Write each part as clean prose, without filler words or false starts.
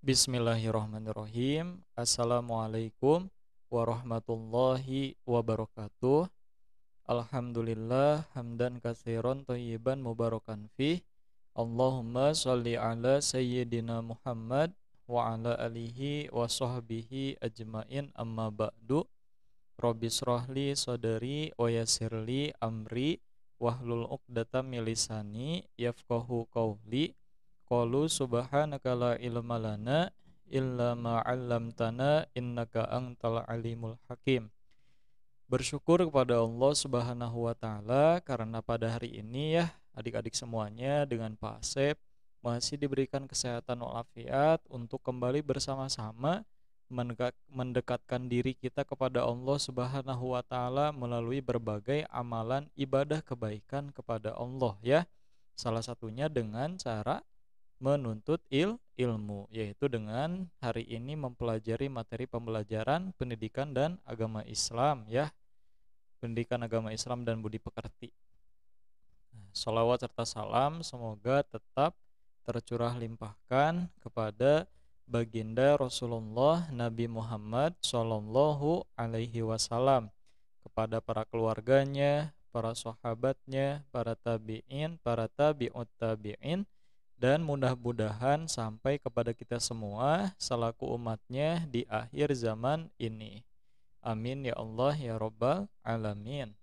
Bismillahirrahmanirrahim. Assalamualaikum warahmatullahi wabarakatuh. Alhamdulillah hamdan katsiran thayyiban mubarakan fih. Allahumma shalli ala sayyidina Muhammad wa ala alihi wa sahbihi ajmain amma ba'du. Rabbi shrahli sadri wa yassirli amri wahlul 'uqdatam min lisani yafqahu qawli. Qalu subhanaka la ilma lana illa ma 'allamtana innaka antal alimul hakim. Bersyukur kepada Allah Subhanahu wa taala karena pada hari ini ya adik-adik semuanya dengan Pak Asep masih diberikan kesehatan walafiat untuk kembali bersama-sama mendekatkan diri kita kepada Allah Subhanahu wa taala melalui berbagai amalan ibadah kebaikan kepada Allah ya. Salah satunya dengan cara menuntut ilmu, yaitu dengan hari ini mempelajari materi pembelajaran pendidikan dan agama Islam ya, pendidikan agama Islam dan budi pekerti. Sholawat serta salam semoga tetap tercurah limpahkan kepada baginda Rasulullah Nabi Muhammad Shallallahu Alaihi Wasallam, kepada para keluarganya, para sahabatnya, para tabi'in, para tabi'ut tabi'in, dan mudah-mudahan sampai kepada kita semua selaku umatnya di akhir zaman ini. Amin ya Allah ya Rabbal Alamin.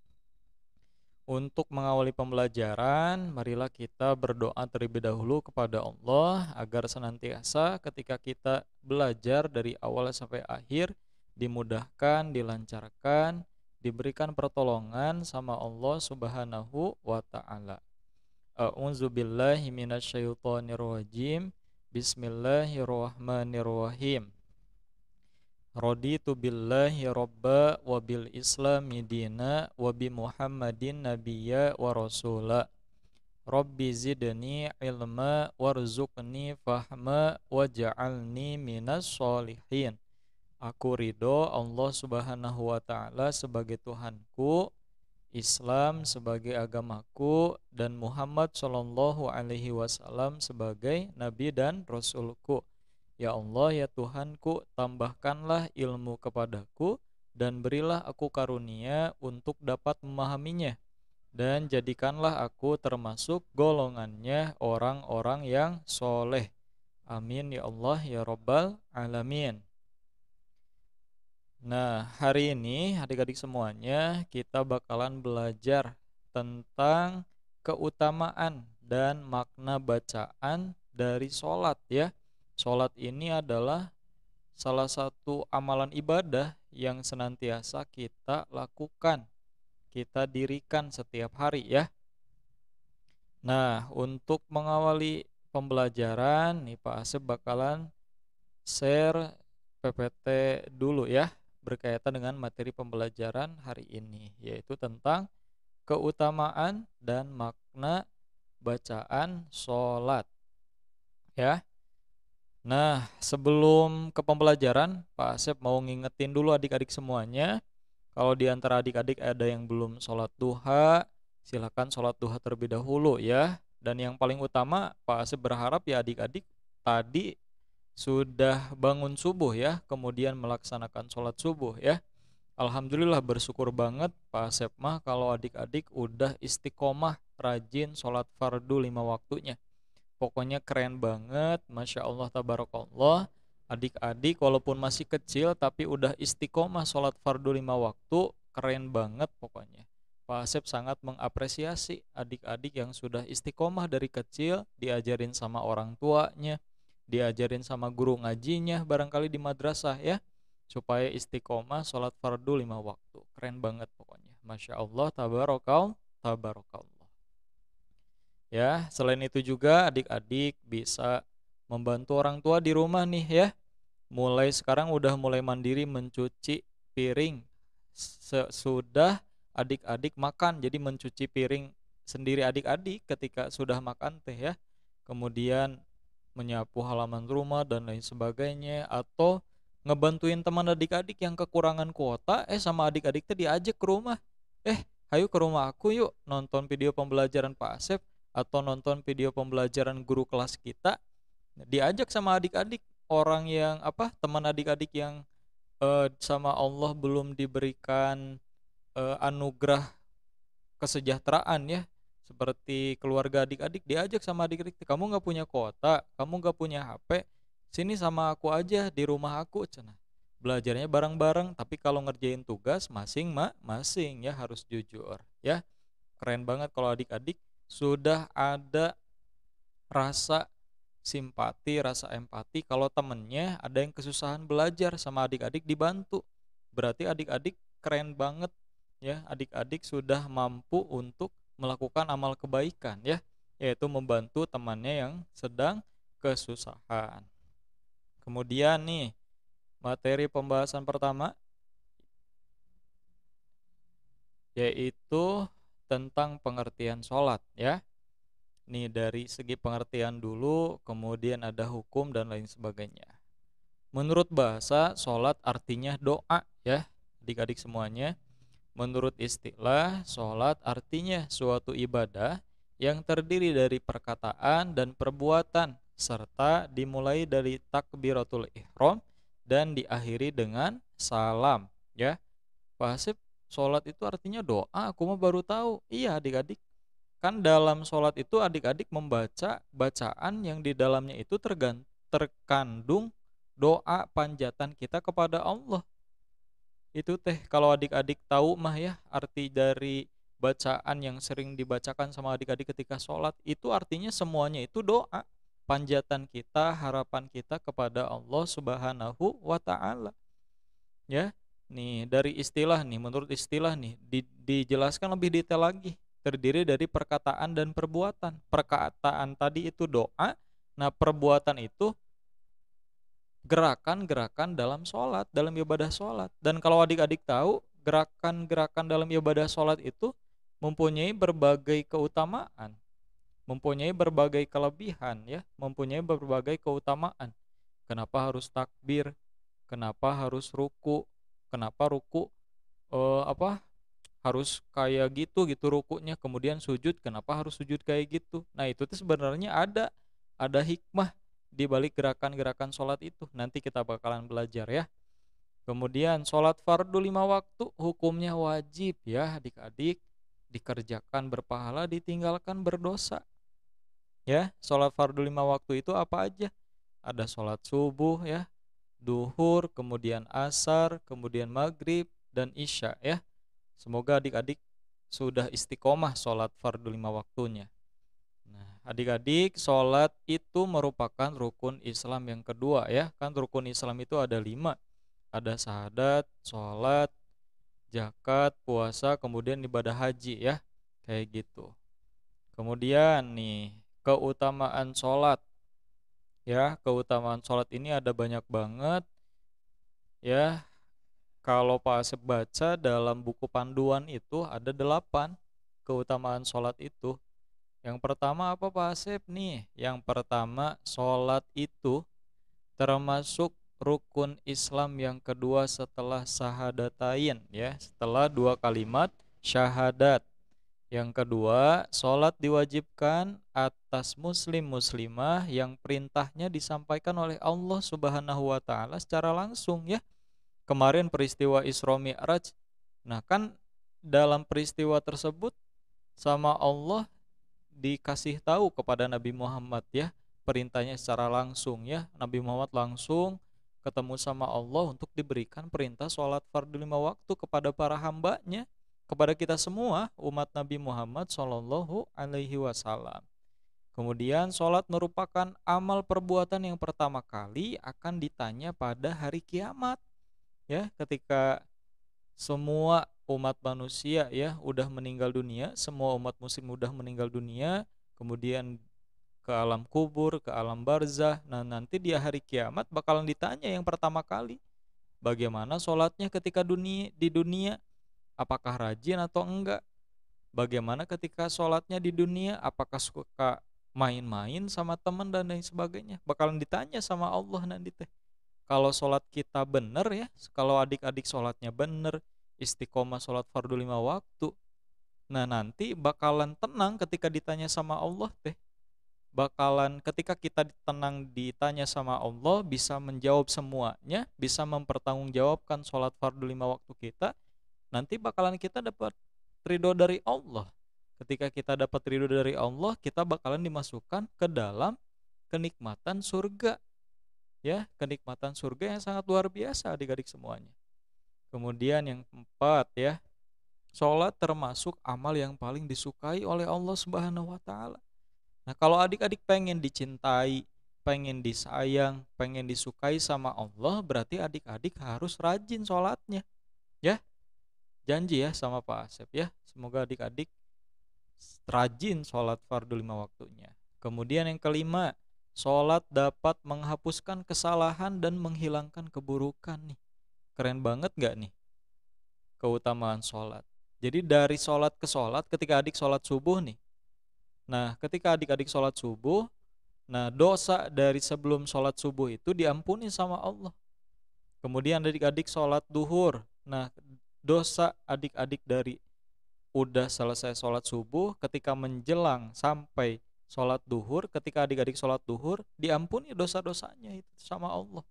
Untuk mengawali pembelajaran, marilah kita berdoa terlebih dahulu kepada Allah agar senantiasa ketika kita belajar dari awal sampai akhir dimudahkan, dilancarkan, diberikan pertolongan sama Allah Subhanahu wa taala. A'udzu billahi minasyaitonir rajim. Bismillahirrahmanirrahim. Raditu billahi robba wa bil islami dina wa bi Muhammadin nabiyya wa rasula. Rabbi zidni ilma warzuqni fahma waj'alni minas sholihin. Aku ridho Allah Subhanahu wa taala sebagai Tuhanku, Islam sebagai agamaku, dan Muhammad Shallallahu Alaihi Wasallam sebagai Nabi dan Rasulku. Ya Allah ya Tuhanku, tambahkanlah ilmu kepadaku dan berilah aku karunia untuk dapat memahaminya, dan jadikanlah aku termasuk golongannya orang-orang yang soleh. Amin ya Allah ya Rabbal Alamin. Nah, hari ini adik-adik semuanya kita bakalan belajar tentang keutamaan dan makna bacaan dari sholat ya. Sholat ini adalah salah satu amalan ibadah yang senantiasa kita lakukan, kita dirikan setiap hari ya. Nah, untuk mengawali pembelajaran nih Pak Asep bakalan share PPT dulu ya, berkaitan dengan materi pembelajaran hari ini, yaitu tentang keutamaan dan makna bacaan sholat ya. Nah, sebelum ke pembelajaran, Pak Asep mau ngingetin dulu adik-adik semuanya, kalau di antara adik-adik ada yang belum sholat duha, silakan sholat duha terlebih dahulu ya. Dan yang paling utama, Pak Asep berharap ya adik-adik tadi sudah bangun subuh ya, kemudian melaksanakan sholat subuh ya. Alhamdulillah bersyukur banget Pak Asep mah kalau adik-adik udah istiqomah rajin sholat fardu 5 waktunya. Pokoknya keren banget, Masya Allah tabarakallah. Adik-adik walaupun masih kecil tapi udah istiqomah sholat fardu 5 waktu, keren banget pokoknya. Pak Asep sangat mengapresiasi adik-adik yang sudah istiqomah dari kecil, diajarin sama orang tuanya, diajarin sama guru ngajinya barangkali di madrasah ya, supaya istiqomah sholat fardu 5 waktu. Keren banget pokoknya, Masya Allah tabarakallah ya. Selain itu juga adik-adik bisa membantu orang tua di rumah nih ya. Mulai sekarang udah mulai mandiri mencuci piring sesudah adik-adik makan, jadi mencuci piring sendiri adik-adik ketika sudah makan teh ya. Kemudian menyapu halaman rumah dan lain sebagainya, atau ngebantuin teman adik-adik yang kekurangan kuota, sama adik-adik teh diajak ke rumah. Ayo ke rumah aku yuk nonton video pembelajaran Pak Asep atau nonton video pembelajaran guru kelas kita. Diajak sama adik-adik, orang yang teman adik-adik yang sama Allah belum diberikan anugerah kesejahteraan ya, seperti keluarga adik-adik, diajak sama adik-adik, kamu nggak punya kuota, kamu nggak punya HP, sini sama aku aja di rumah aku cenah. Belajarnya bareng-bareng, tapi kalau ngerjain tugas masing-masing ya, harus jujur ya. Keren banget kalau adik-adik sudah ada rasa simpati, rasa empati kalau temennya ada yang kesusahan belajar, sama adik-adik dibantu. Berarti adik-adik keren banget ya, adik-adik sudah mampu untuk melakukan amal kebaikan ya, yaitu membantu temannya yang sedang kesusahan. Kemudian nih, materi pembahasan pertama yaitu tentang pengertian sholat ya. Nih dari segi pengertian dulu, kemudian ada hukum dan lain sebagainya. Menurut bahasa, sholat artinya doa ya, adik-adik semuanya. Menurut istilah, sholat artinya suatu ibadah yang terdiri dari perkataan dan perbuatan, serta dimulai dari takbiratul ihram dan diakhiri dengan salam ya. Pak Hasib, sholat itu artinya doa, aku mah baru tahu. Iya adik-adik, kan dalam sholat itu adik-adik membaca bacaan yang di dalamnya itu terkandung doa panjatan kita kepada Allah. Itu teh kalau adik-adik tahu mah ya, arti dari bacaan yang sering dibacakan sama adik-adik ketika sholat, itu artinya semuanya itu doa panjatan kita, harapan kita kepada Allah Subhanahu wa Ta'ala ya. Nih dari istilah nih, menurut istilah nih dijelaskan lebih detail lagi, terdiri dari perkataan dan perbuatan. Perkataan tadi itu doa, nah perbuatan itu gerakan-gerakan dalam sholat, dalam ibadah sholat. Dan kalau adik-adik tahu, gerakan-gerakan dalam ibadah sholat itu mempunyai berbagai keutamaan, mempunyai berbagai kelebihan ya, mempunyai berbagai keutamaan. Kenapa harus takbir? Kenapa harus ruku? Kenapa ruku harus kayak gitu gitu rukunya, kemudian sujud kenapa harus sujud kayak gitu. Nah itu tuh sebenarnya ada hikmah di balik gerakan-gerakan sholat itu, nanti kita bakalan belajar ya. Kemudian sholat fardu 5 waktu hukumnya wajib ya adik-adik, dikerjakan berpahala, ditinggalkan berdosa ya. Sholat fardu 5 waktu itu apa aja? Ada sholat subuh ya, duhur, kemudian asar, kemudian maghrib dan isya ya. Semoga adik-adik sudah istiqomah sholat fardu 5 waktunya. Nah, adik-adik, sholat itu merupakan rukun Islam yang kedua ya. Kan rukun Islam itu ada 5. Ada syahadat, sholat, zakat, puasa, kemudian ibadah haji ya. Kayak gitu. Kemudian nih, keutamaan sholat ya. Keutamaan sholat ini ada banyak banget ya. Kalau Pak Asep baca dalam buku panduan itu ada 8 keutamaan sholat itu. Yang pertama apa Pak Asep nih? Yang pertama, sholat itu termasuk rukun Islam yang kedua setelah syahadatain ya, setelah 2 kalimat syahadat. Yang kedua, sholat diwajibkan atas muslim muslimah yang perintahnya disampaikan oleh Allah Subhanahu wa Ta'ala secara langsung ya. Kemarin peristiwa Isra Mi'raj. Nah kan dalam peristiwa tersebut sama Allah dikasih tahu kepada Nabi Muhammad ya, perintahnya secara langsung ya. Nabi Muhammad langsung ketemu sama Allah untuk diberikan perintah sholat fardu 5 waktu kepada para hambanya, kepada kita semua umat Nabi Muhammad Shallallahu Alaihi Wasallam. Kemudian sholat merupakan amal perbuatan yang pertama kali akan ditanya pada hari kiamat ya, ketika semua umat manusia ya udah meninggal dunia, semua umat muslim udah meninggal dunia, kemudian ke alam kubur, ke alam barzah. Nah nanti di hari kiamat bakalan ditanya yang pertama kali, bagaimana sholatnya ketika di dunia, apakah rajin atau enggak? Bagaimana ketika sholatnya di dunia, apakah suka main-main sama teman dan lain sebagainya? Bakalan ditanya sama Allah nanti teh. Kalau sholat kita bener ya, kalau adik-adik sholatnya bener, istiqomah sholat fardu 5 waktu, nah nanti bakalan tenang ketika ditanya sama Allah teh. bakalan ketika kita tenang ditanya sama Allah bisa menjawab semuanya, bisa mempertanggungjawabkan sholat fardu 5 waktu kita, nanti bakalan kita dapat ridho dari Allah. Ketika kita dapat ridho dari Allah, kita bakalan dimasukkan ke dalam kenikmatan surga, ya, kenikmatan surga yang sangat luar biasa adik-adik semuanya. Kemudian yang keempat ya, sholat termasuk amal yang paling disukai oleh Allah Subhanahu wa taala. Nah, kalau adik-adik pengen dicintai, pengen disayang, pengen disukai sama Allah, berarti adik-adik harus rajin sholatnya, ya. Janji ya sama Pak Asep ya. Semoga adik-adik rajin sholat fardu 5 waktunya. Kemudian yang kelima, sholat dapat menghapuskan kesalahan dan menghilangkan keburukan nih. Keren banget gak nih keutamaan sholat? Jadi dari sholat ke sholat, ketika adik sholat subuh nih, nah ketika adik-adik sholat subuh, nah dosa dari sebelum sholat subuh itu diampuni sama Allah. Kemudian adik-adik sholat duhur, nah dosa adik-adik dari udah selesai sholat subuh, ketika menjelang sampai sholat duhur, ketika adik-adik sholat duhur, diampuni dosa-dosanya itu sama Allah.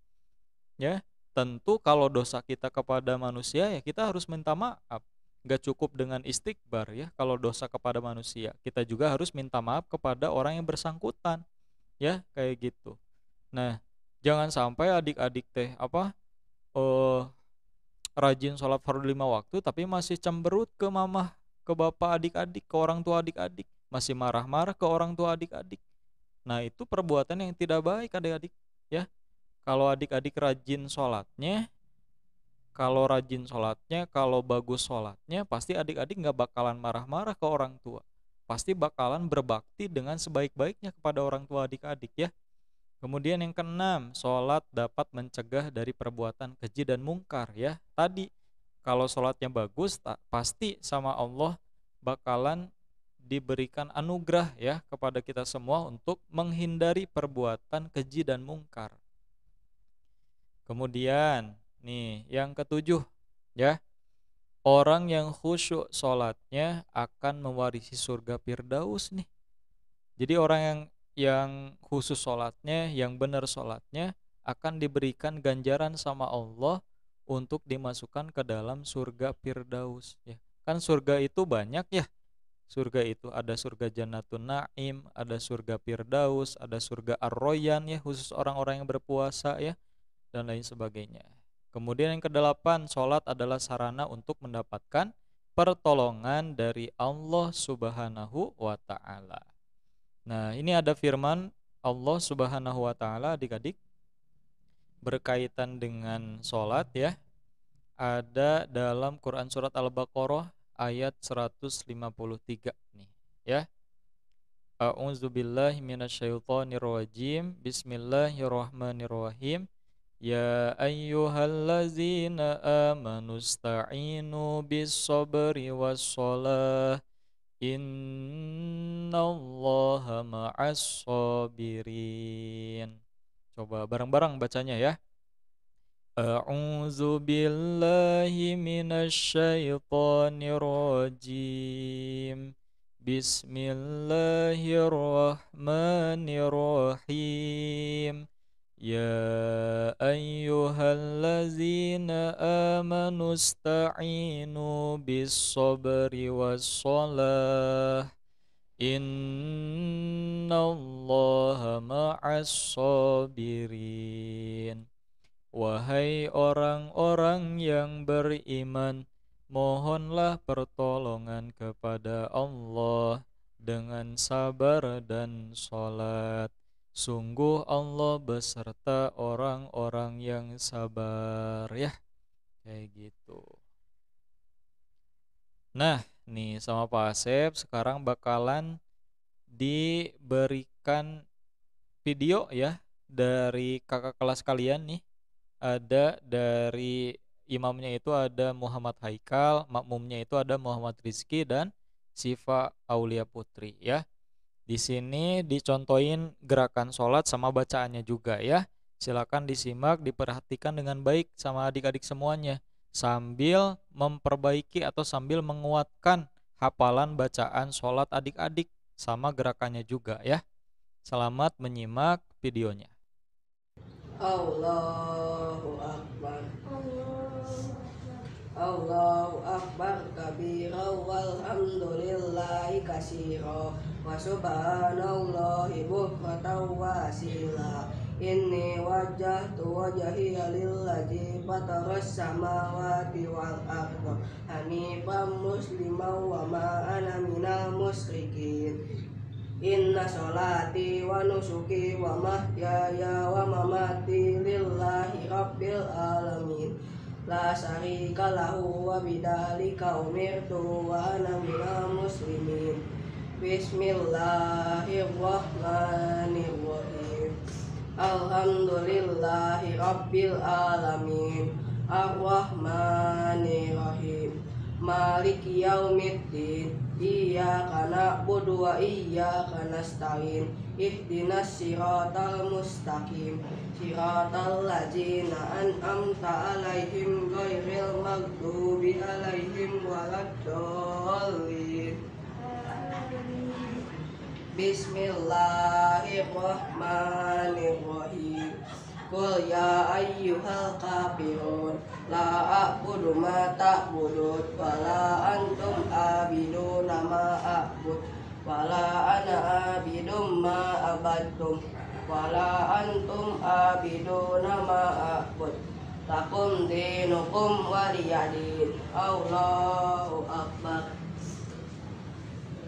Ya, tentu kalau dosa kita kepada manusia ya kita harus minta maaf. Gak cukup dengan istighbar ya. Kalau dosa kepada manusia, kita juga harus minta maaf kepada orang yang bersangkutan. Ya, kayak gitu. Nah, jangan sampai adik-adik rajin sholat fardu 5 waktu tapi masih cemberut ke mamah, ke bapak adik-adik, ke orang tua adik-adik, masih marah-marah ke orang tua adik-adik. Nah, itu perbuatan yang tidak baik adik-adik ya. Kalau adik-adik rajin sholatnya, kalau bagus sholatnya, pasti adik-adik gak bakalan marah-marah ke orang tua. Pasti bakalan berbakti dengan sebaik-baiknya kepada orang tua adik-adik ya. Kemudian yang keenam, sholat dapat mencegah dari perbuatan keji dan mungkar ya. Tadi kalau sholatnya bagus, pasti sama Allah bakalan diberikan anugerah ya kepada kita semua untuk menghindari perbuatan keji dan mungkar. Kemudian nih yang ketujuh ya, orang yang khusyuk sholatnya akan mewarisi surga Firdaus nih. Jadi orang yang khusus sholatnya, yang benar sholatnya, akan diberikan ganjaran sama Allah untuk dimasukkan ke dalam surga Firdaus ya. Kan surga itu banyak ya. Surga itu ada surga Jannatun Naim, ada surga Firdaus, ada surga Ar-Royan ya, khusus orang-orang yang berpuasa ya, dan lain sebagainya. Kemudian yang kedelapan, sholat adalah sarana untuk mendapatkan pertolongan dari Allah Subhanahu wa ta'ala. Nah, ini ada firman Allah Subhanahu wa ta'ala adik-adik berkaitan dengan sholat ya. Ada dalam Quran surat Al-Baqarah ayat 153 nih ya. A'udzubillahi minasyaitonirrajim. Bismillahirrahmanirrahim. Ya ayyuhallazina amanu sta'inu bis-sabri was-shalah. Innallaha ma'as-sabirin. Coba bareng-bareng bacanya ya. A'udzu billahi minasyaitonir rajim. Bismillahirrahmanirrahim. Ya ayyuhallazina amanu sta'inu bis-sabri was-shalah. Innallaha ma'as-sabirin. Wahai orang-orang yang beriman, mohonlah pertolongan kepada Allah dengan sabar dan sholat. Sungguh Allah beserta orang-orang yang sabar ya. Kayak gitu. Nah, nih sama Pak Asep sekarang bakalan diberikan video ya dari kakak kelas kalian nih. Ada dari imamnya itu ada Muhammad Haikal, makmumnya itu ada Muhammad Rizky dan Siva Aulia Putri ya. Di sini dicontohin gerakan sholat sama bacaannya juga ya. Silakan disimak, diperhatikan dengan baik sama adik-adik semuanya, sambil memperbaiki atau sambil menguatkan hafalan bacaan sholat adik-adik sama gerakannya juga ya. Selamat menyimak videonya. Allahu Akbar. Allahu Akbar kabira walhamdulillahi katsira wa subhanallahi bukratan wa asila. Inni wajjahtu wajhiya lillazi fataras samawati wal arda hanifan musliman wa ma ana minal musyrikin. Inna sholati wa nusuki wa mahyaya wa mamati lillahi rabbil alamin la syarika lahu wa bidzalika umirtu wa ana minal muslimin. Bismillahirrahmanirrahim. Alhamdulillahi rabbil alamin arrahmanirrahim maliki yaumiddin iyyaka na'budu wa iyyaka nasta'in ihdinas siratal mustaqim siratal ladzina an'amta 'alaihim ghairil maghdubi 'alaihim waladdallin. Bismillahirrahmanirrahim. Qul ya ayyuhal kafirun la a'budu ma ta'budun wa la antum abiduna ma a'bud wa la ana abidum ma abadtum wa la antum abiduna ma a'bud lakum dinukum waliyadin. Allahu akbar.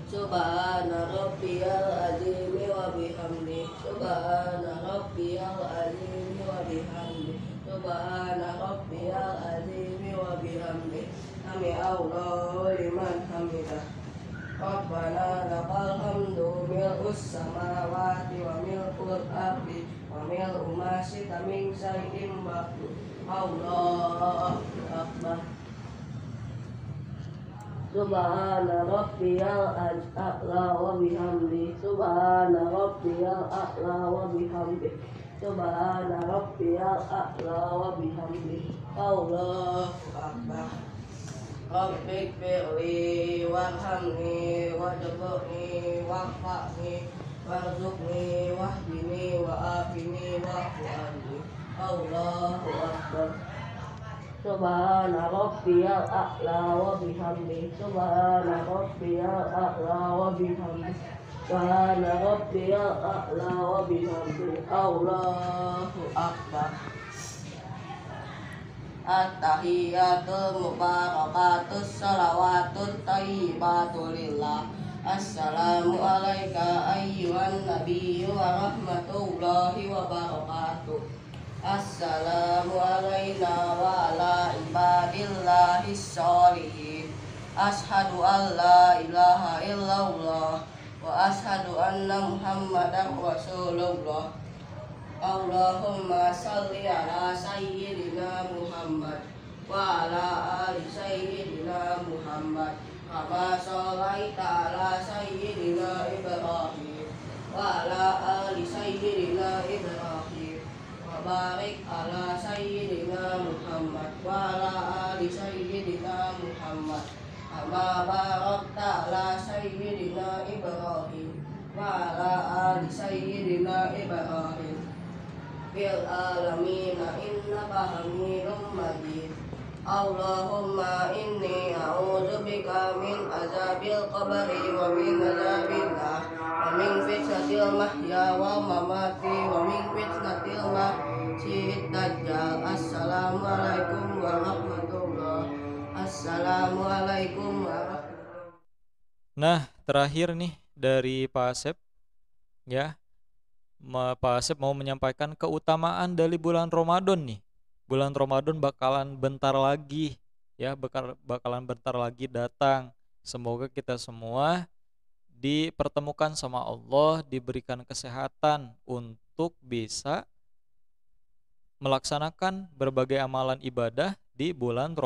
Subhana rabbiyal azim wa bihamdi subhana rabbiyal azim wa bihamdi subhana rabbiyal azim wa bihamdi sami Allahu liman hamidah. Rabbana lakal hamdu mil'us samawati wa mil'ul ardi wa mil'u ma syi'ta min syai'in ba'du. Allahu akbar. Subhana rabbiyal a'la wa bihamdi subhana rabbiyal a'la wa bihamdi subhana rabbiyal a'la wa bihamdi. Allahu akbar. Rabbik firli warhamni wajburni wa'fa'ni warzuqni wahdini wa'afini wa'fu anni. Allahu akbar. Subhana rabbiyal a'la wa bihamdi subhana rabbiyal a'la wa bihamdi subhana rabbiyal a'la wa bihamdi. Allahu akbar. At-tahiyatul mubarakatus salawatut thayyibatu lillah. Assalamu alayka ayyuhan nabiyyu wa rahmatullahi wa barakatuh. Assalamu alayna wa ala ibadillahis sholihin. Ashhadu an la ilaha illallah wa ashhadu anna muhammadan rasulullah. Allahumma salli ala sayyidina Muhammad wa ala ali sayyidina Muhammad kama shallaita ala sayyidina Ibrahim wa ala ali sayyidina Ibrahim. Barik ala sayyidina Muhammad wa ala ali sayyidina Muhammad kama barakta ala sayyidina Ibrahim wa ala ali sayyidina Ibrahim fil alamin innaka hamidum majid. Allahumma inni a'udzubika min azabil qabri wa min azabil nar wa min fitnatil mahya wa mamati wa min fitnatil masiihid dajjal. Assalamualaikum warahmatullahi Assalamualaikum warahmatullahi. Nah, terakhir nih dari Pak Asep ya. Pak Asep mau menyampaikan keutamaan dari bulan Ramadan nih. Bulan Ramadan bakalan bentar lagi ya, bakalan bentar lagi datang. Semoga kita semua dipertemukan sama Allah, diberikan kesehatan untuk bisa melaksanakan berbagai amalan ibadah di bulan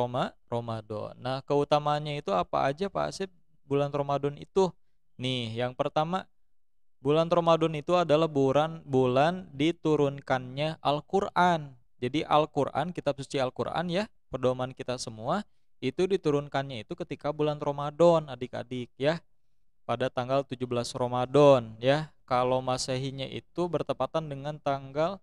Ramadan. Nah, keutamaannya itu apa aja Pak Asep bulan Ramadan itu? Nih, yang pertama, bulan Ramadan itu adalah bulan diturunkannya Al-Qur'an. Jadi Al-Qur'an, kitab suci Al-Qur'an ya, pedoman kita semua itu diturunkannya itu ketika bulan Ramadan, adik-adik ya. pada tanggal 17 Ramadan ya. Kalau Masehinya itu bertepatan dengan tanggal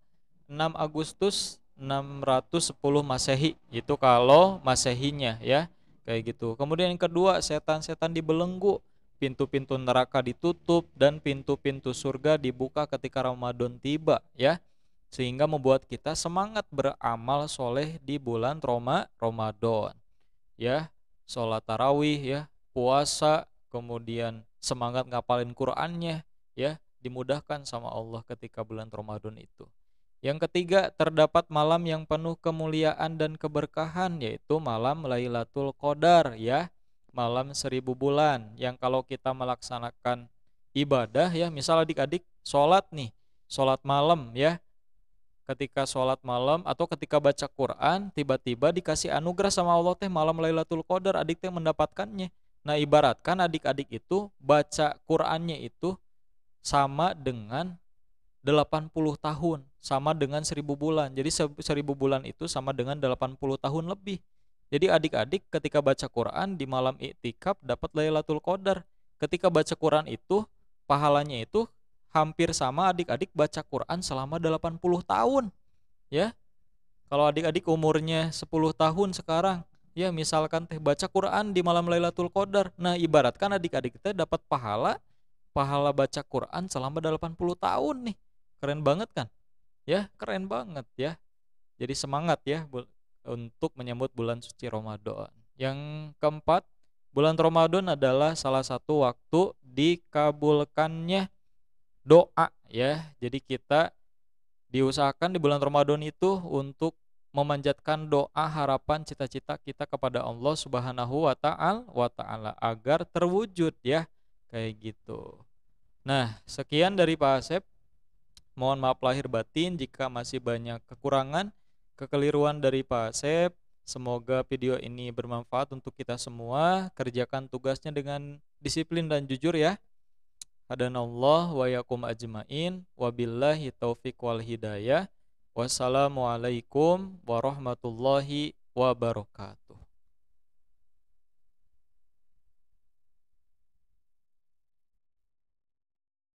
6 Agustus 610 Masehi. Itu kalau Masehinya ya. Kayak gitu. Kemudian yang kedua, setan-setan dibelenggu, pintu-pintu neraka ditutup dan pintu-pintu surga dibuka ketika Ramadan tiba ya. Sehingga membuat kita semangat beramal soleh di bulan Ramadan ya. Sholat tarawih ya, puasa, kemudian semangat ngapalin Qur'annya ya, dimudahkan sama Allah ketika bulan Ramadan itu. Yang ketiga, terdapat malam yang penuh kemuliaan dan keberkahan, yaitu malam Lailatul Qadar ya, malam 1000 bulan, yang kalau kita melaksanakan ibadah ya, misal adik-adik sholat nih, sholat malam ya, ketika sholat malam atau ketika baca Quran, tiba-tiba dikasih anugerah sama Allah teh malam Lailatul Qadar, adik teh mendapatkannya. Nah, ibaratkan adik-adik itu baca Qurannya itu sama dengan 80 tahun, sama dengan 1000 bulan. Jadi 1000 bulan itu sama dengan 80 tahun lebih. Jadi adik-adik ketika baca Quran di malam iktikaf dapat Lailatul Qadar. Ketika baca Quran itu pahalanya itu hampir sama adik-adik baca Quran selama 80 tahun. Ya. Kalau adik-adik umurnya 10 tahun sekarang, ya misalkan teh baca Quran di malam Lailatul Qadar. Nah, ibaratkan adik-adik kita dapat pahala baca Quran selama 80 tahun nih. Keren banget kan? Ya, keren banget ya. Jadi semangat ya untuk menyambut bulan suci Ramadan. Yang keempat, bulan Ramadan adalah salah satu waktu dikabulkannya doa ya. Jadi kita diusahakan di bulan Ramadan itu untuk memanjatkan doa, harapan, cita-cita kita kepada Allah Subhanahu wa taala agar terwujud ya. Kayak gitu. Nah, sekian dari Pak Asep. Mohon maaf lahir batin jika masih banyak kekurangan, kekeliruan dari Pak Asep. Semoga video ini bermanfaat untuk kita semua. Kerjakan tugasnya dengan disiplin dan jujur ya. Hadanallah wa yakum ajmain. Wabillahi taufiq wal hidayah. Wassalamualaikum warahmatullahi wabarakatuh.